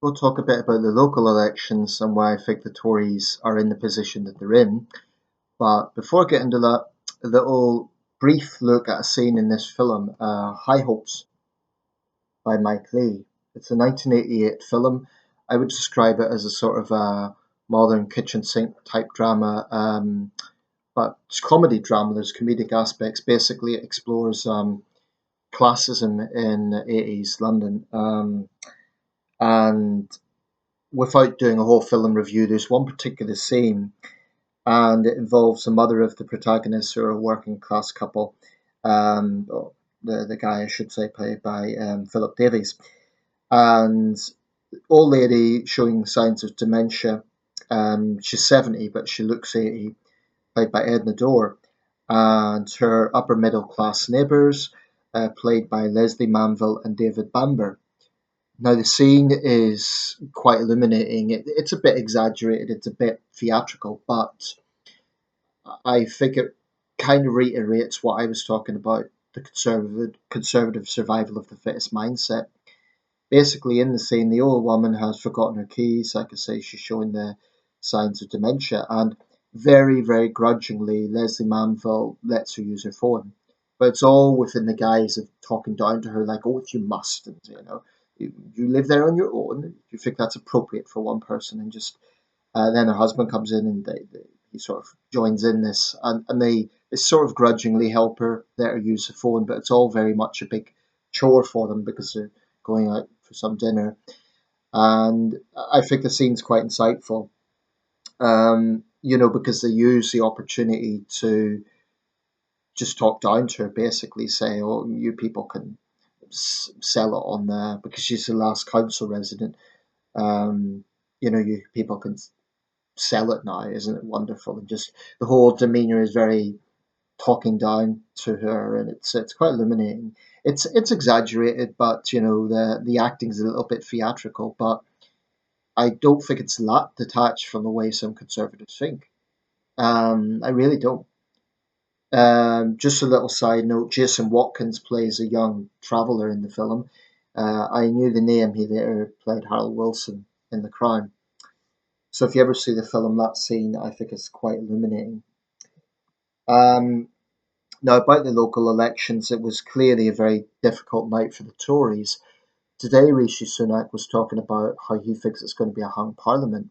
We'll talk a bit about the local elections and why I think the Tories are in the position that they're in. But before I get into that, a little brief look at a scene in this film, High Hopes by Mike Leigh. It's a 1988 film. I would describe it as a sort of a modern kitchen sink type drama, but it's comedy drama. There's comedic aspects. Basically, it explores classism in 80s London. And without doing a whole film review, there's one particular scene, and it involves the mother of the protagonist, who are a working class couple. Or the guy, I should say, played by Philip Davies, and old lady showing signs of dementia. She's 70, but she looks 80, played by Edna Dorr, and her upper middle class neighbours, played by Leslie Manville and David Bamber. Now, the scene is quite illuminating. It's a bit exaggerated, it's a bit theatrical, but I think it kind of reiterates what I was talking about, the conservative survival of the fittest mindset. Basically, in the scene, the old woman has forgotten her keys. Like I say, she's showing the signs of dementia, and very, very grudgingly, Leslie Manville lets her use her phone. But it's all within the guise of talking down to her, like, "Oh, if you must," and you live there on your own. You think that's appropriate for one person, and just then her husband comes in, and he sort of joins in this, and they sort of grudgingly help her, let her use the phone, but it's all very much a big chore for them because they're going out for some dinner. And I think the scene's quite insightful, because they use the opportunity to just talk down to her, basically say, "Oh, you people can sell it on there," because she's the last council resident. You people can sell it now, isn't it wonderful? And just the whole demeanor is very talking down to her, and it's quite illuminating. It's exaggerated, but the acting's a little bit theatrical, but I don't think it's that detached from the way some conservatives think. I really don't. Just a little side note: Jason Watkins plays a young traveller in the film. I knew the name; he later played Harold Wilson in The Crown. So if you ever see the film, that scene I think is quite illuminating. Um, Now, about the local elections, it was clearly a very difficult night for the Tories. Today, Rishi Sunak was talking about how he thinks it's going to be a hung parliament.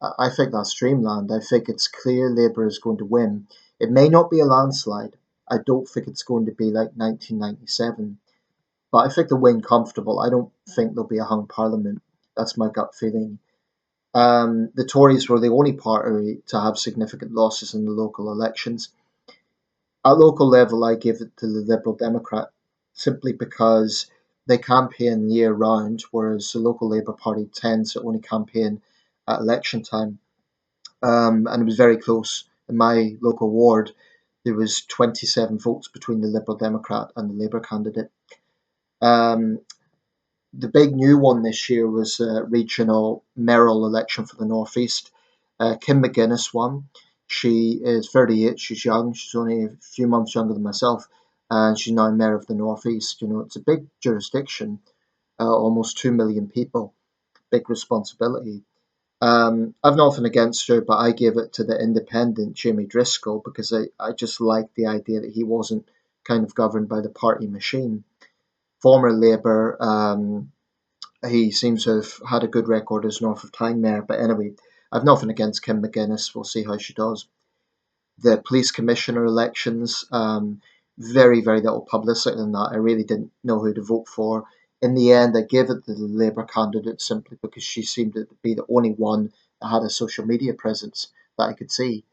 I think that's dreamland. I think it's clear Labour is going to win. It may not be a landslide. I don't think it's going to be like 1997, but I think they'll win comfortable. I don't think there'll be a hung parliament. That's my gut feeling. The Tories were the only party to have significant losses in the local elections. At local level, I give it to the Liberal Democrat simply because they campaign year round, whereas the local Labour Party tends to only campaign at election time. And it was very close. In my local ward, there was 27 votes between the Liberal Democrat and the Labour candidate. Um, the big new one this year was a regional mayoral election for the North East. Kim McGuinness won. She is 38. She's young. She's only a few months younger than myself, and she's now mayor of the North East. It's a big jurisdiction, almost 2 million people, big responsibility. I've nothing against her, but I gave it to the independent Jamie Driscoll because I just liked the idea that he wasn't kind of governed by the party machine. Former Labour, he seems to have had a good record as North of Tyne mayor. But anyway, I've nothing against Kim McGuinness. We'll see how she does. The police commissioner elections, very, very little publicity on that. I really didn't know who to vote for. In the end, I gave it to the Labour candidate simply because she seemed to be the only one that had a social media presence that I could see.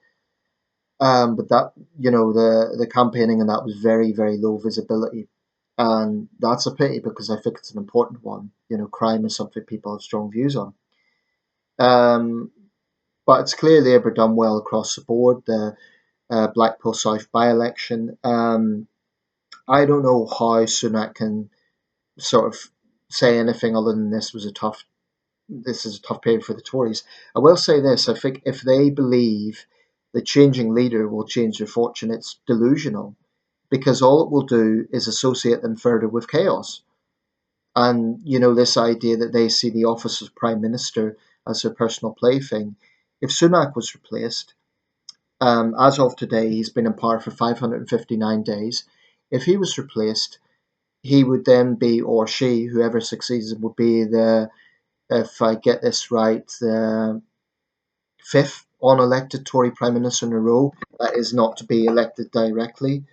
But that, the campaigning and that was very, very low visibility. And that's a pity because I think it's an important one. Crime is something people have strong views on. Um, but it's clear Labour done well across the board. The Blackpool South by-election. I don't know how Sunak can sort of say anything other than this is a tough period for the Tories. I will say this: I think if they believe the changing leader will change their fortune, it's delusional because all it will do is associate them further with chaos. And, this idea that they see the office of Prime Minister as their personal plaything. If Sunak was replaced, as of today, he's been in power for 559 days. If he was replaced, he would then be, or she, whoever succeeds him, would be if I get this right, the fifth unelected Tory Prime Minister in a row that is not to be elected directly.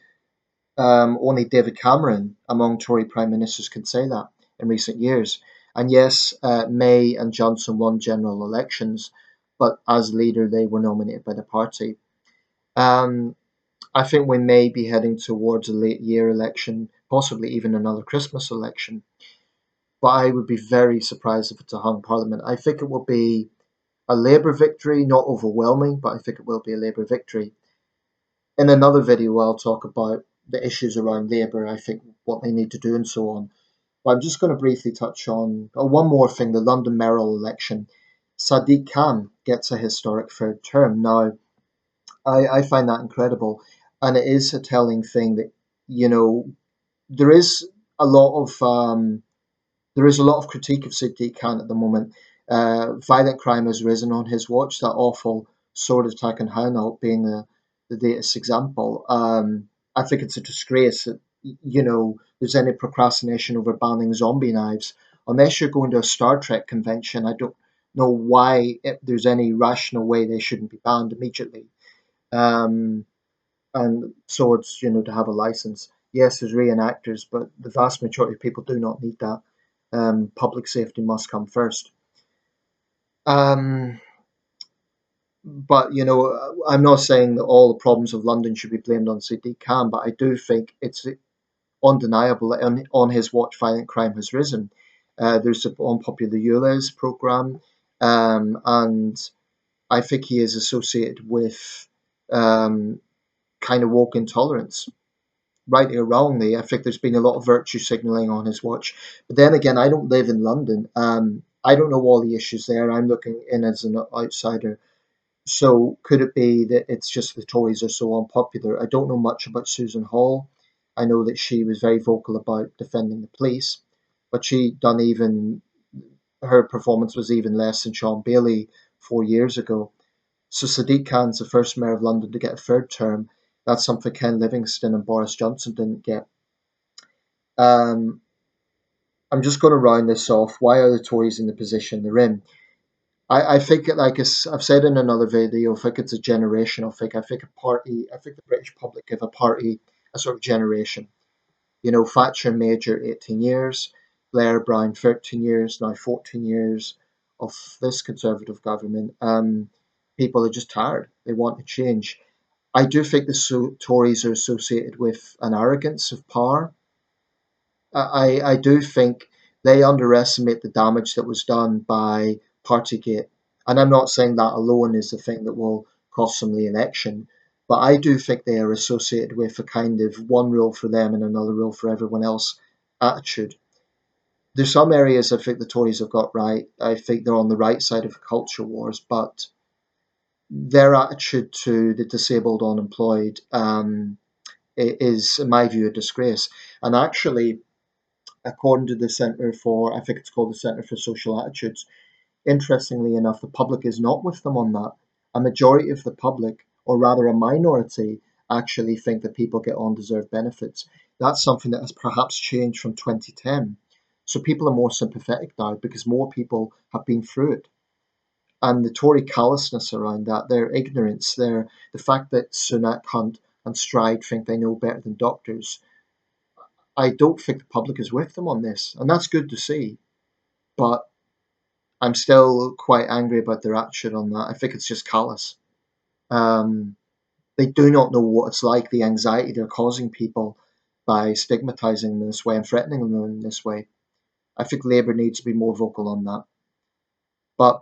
Only David Cameron among Tory Prime Ministers can say that in recent years. And yes, May and Johnson won general elections, but as leader, they were nominated by the party. Um, I think we may be heading towards a late year election, possibly even another Christmas election. But I would be very surprised if it's a hung parliament. I think it will be a Labour victory, not overwhelming, but I think it will be a Labour victory. In another video, I'll talk about the issues around Labour, I think what they need to do and so on. But I'm just going to briefly touch on one more thing, the London mayoral election. Sadiq Khan gets a historic third term. Now, I find that incredible. And it is a telling thing that, you know, there is a lot of critique of Sadiq Khan at the moment. Violent crime has risen on his watch. That awful sword attack in Hainault being the latest example. I think it's a disgrace that there's any procrastination over banning zombie knives. Unless you're going to a Star Trek convention, I don't know why there's any rational way they shouldn't be banned immediately. Um, and swords, to have a license. Yes, there's reenactors, but the vast majority of people do not need that. Public safety must come first. Um, but I'm not saying that all the problems of London should be blamed on Sadiq Khan, but I do think it's undeniable that on his watch, violent crime has risen. There's the unpopular ULEZ program, and I think he is associated with um, kind of woke intolerance. Rightly or wrongly, I think there's been a lot of virtue signalling on his watch. But then again, I don't live in London. I don't know all the issues there. I'm looking in as an outsider. So could it be that it's just the Tories are so unpopular? I don't know much about Susan Hall. I know that she was very vocal about defending the police, but her performance was even less than Sean Bailey 4 years ago. So Sadiq Khan's the first mayor of London to get a third term. That's something Ken Livingstone and Boris Johnson didn't get. Um, I'm just going to round this off. Why are the Tories in the position they're in? I think, like I've said in another video, I think it's a generational thing. I think the British public give a party a sort of generation. Thatcher Major 18 years, Blair Brown 13 years, now 14 years of this Conservative government. People are just tired. They want to change. I do think the Tories are associated with an arrogance of power. I do think they underestimate the damage that was done by Partygate. And I'm not saying that alone is the thing that will cost them the election, but I do think they are associated with a kind of one rule for them and another rule for everyone else attitude. There's some areas I think the Tories have got right. I think they're on the right side of the culture wars, but their attitude to the disabled, unemployed, is, in my view, a disgrace. And actually, according to the Centre for, I think it's called the Centre for Social Attitudes, interestingly enough, the public is not with them on that. A majority of the public, or rather a minority, actually think that people get undeserved benefits. That's something that has perhaps changed from 2010. So people are more sympathetic now because more people have been through it. And the Tory callousness around that, their ignorance, the fact that Sunak, Hunt, and Stride think they know better than doctors, I don't think the public is with them on this, and that's good to see. But I'm still quite angry about their attitude on that. I think it's just callous. Um, they do not know what it's like, the anxiety they're causing people by stigmatising them this way and threatening them in this way. I think Labour needs to be more vocal on that. But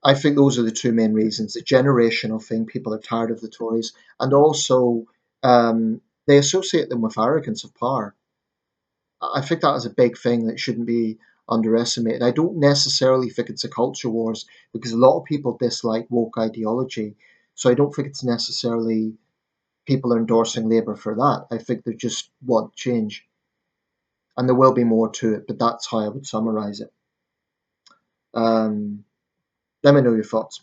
I think those are the two main reasons. The generational thing, people are tired of the Tories, and also they associate them with arrogance of power. I think that is a big thing that shouldn't be underestimated. I don't necessarily think it's a culture wars because a lot of people dislike woke ideology. So I don't think it's necessarily people are endorsing Labour for that. I think they just want change. and there will be more to it, but that's how I would summarize it. Um, Let me know your thoughts.